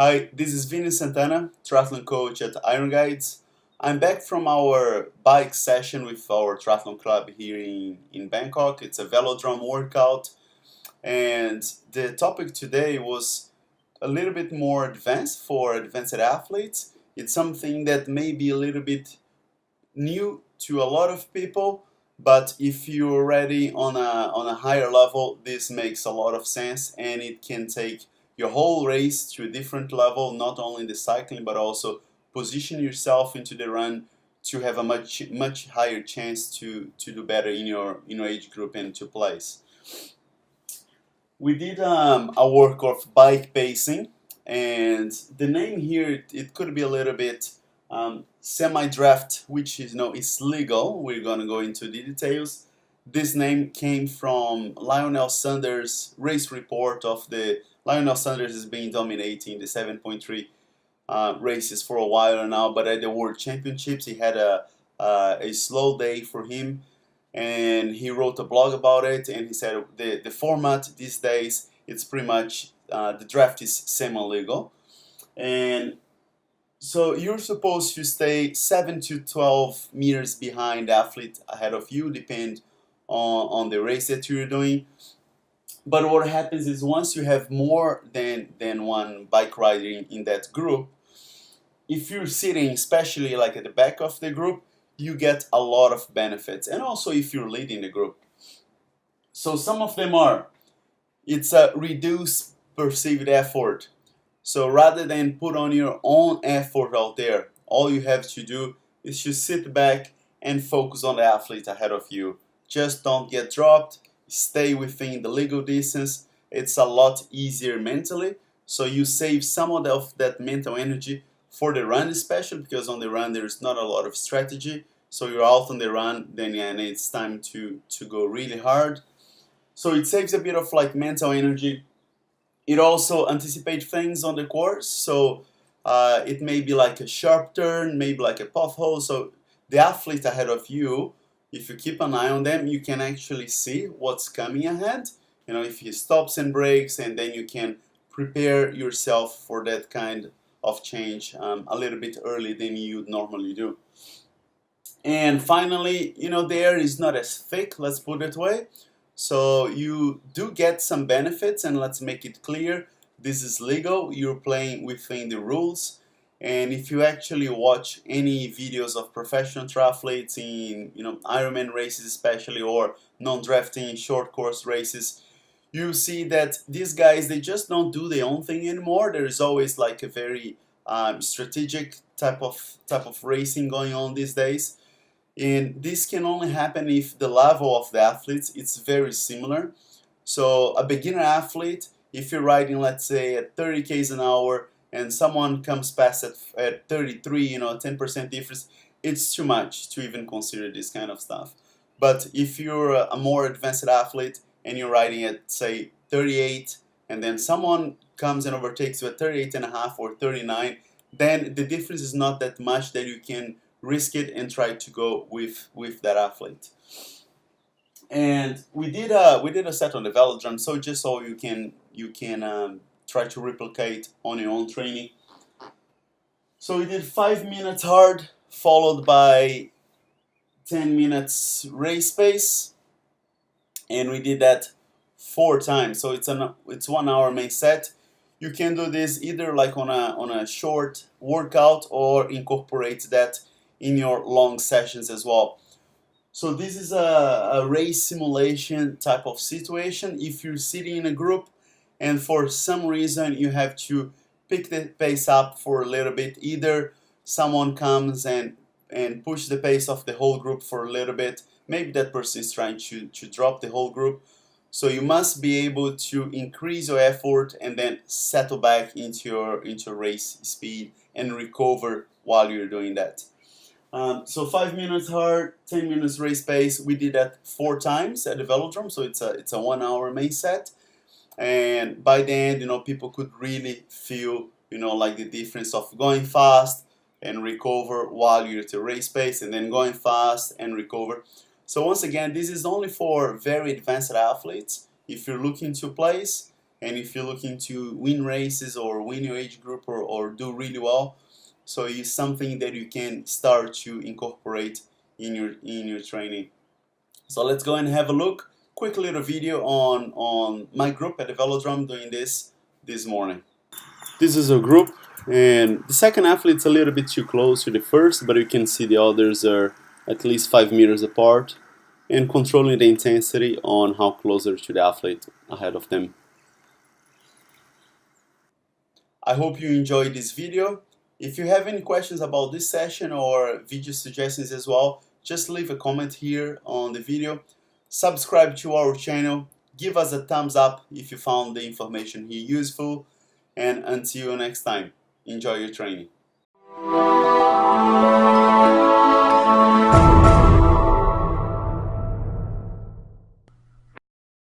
Hi, this is Vinny Santana, triathlon coach at Iron Guides. I'm back from our bike session with our triathlon club here in Bangkok. It's a velodrome workout, and the topic today was a little bit more advanced for advanced athletes. It's something that may be a little bit new to a lot of people, but if you're already on a higher level, this makes a lot of sense and it can take your whole race to a different level, not only the cycling but also position yourself into the run to have a much higher chance to do better in your age group and to place. We did a work of bike pacing, and the name here it could be a little bit semi-draft, which is is legal. We're gonna go into the details. This name came from Lionel Sanders' race report of the Lionel Sanders has been dominating the 7.3 races for a while now, but at the World Championships he had a slow day for him, and he wrote a blog about it, and he said the format these days it's pretty much the draft is semi-legal, and so you're supposed to stay 7 to 12 meters behind the athlete ahead of you, depend on the race that you're doing. But what happens is once you have more than one bike rider in that group, if you're sitting especially like at the back of the group, you get a lot of benefits. And also if you're leading the group. So some of them are, it's a reduced perceived effort. So rather than put on your own effort out there, all you have to do is to sit back and focus on the athlete ahead of you. Just don't get dropped, stay within the legal distance. It's a lot easier mentally. So you save some of that mental energy for the run, especially because on the run there's not a lot of strategy. So you're out on the run, then yeah, and it's time to go really hard. So it saves a bit of like mental energy. It also anticipates things on the course, so it may be like a sharp turn, maybe like a pothole. So the athlete ahead of you, if you keep an eye on them, you can actually see what's coming ahead. If he stops and breaks, and then you can prepare yourself for that kind of change a little bit early than you normally do. And finally, the air is not as thick, let's put it that way. So you do get some benefits, and let's make it clear, this is legal, you're playing within the rules. And if you actually watch any videos of professional triathletes in Ironman races especially, or non-drafting short course races, you see that these guys, they just don't do their own thing anymore. There's always like a very strategic type of racing going on these days. And this can only happen if the level of the athletes it's very similar. So a beginner athlete, if you're riding, let's say, at 30 k's an hour, and someone comes past at 33, 10% difference, it's too much to even consider this kind of stuff. But if you're a more advanced athlete and you're riding at, say, 38, and then someone comes and overtakes you at 38 and a half or 39, then the difference is not that much that you can risk it and try to go with that athlete. And we did a set on the velodrome, so just so you can try to replicate on your own training. So we did 5 minutes hard, followed by 10 minutes race pace, and we did that 4 times. So it's 1 hour main set. You can do this either like on a short workout, or incorporate that in your long sessions as well. So this is a race simulation type of situation. If you're sitting in a group and for some reason you have to pick the pace up for a little bit, either someone comes and push the pace of the whole group for a little bit, maybe that person is trying to drop the whole group. So you must be able to increase your effort and then settle back into your race speed and recover while you're doing that. So 5 minutes hard, 10 minutes race pace. We did that 4 times at the velodrome, so it's a 1 hour main set. And by the end, people could really feel, like the difference of going fast and recover while you're at a race pace, and then going fast and recover. So once again, this is only for very advanced athletes. If you're looking to place, and if you're looking to win races or win your age group or do really well, so it's something that you can start to incorporate in your training. So let's go and have a look. Quick little video on my group at the velodrome doing this morning. This is a group, and the second athlete's a little bit too close to the first, but you can see the others are at least 5 meters apart, and controlling the intensity on how closer to the athlete ahead of them. I hope you enjoyed this video. If you have any questions about this session or video suggestions as well, just leave a comment here on the video. Subscribe to our channel. Give us a thumbs up if you found the information here useful. And until next time, enjoy your training.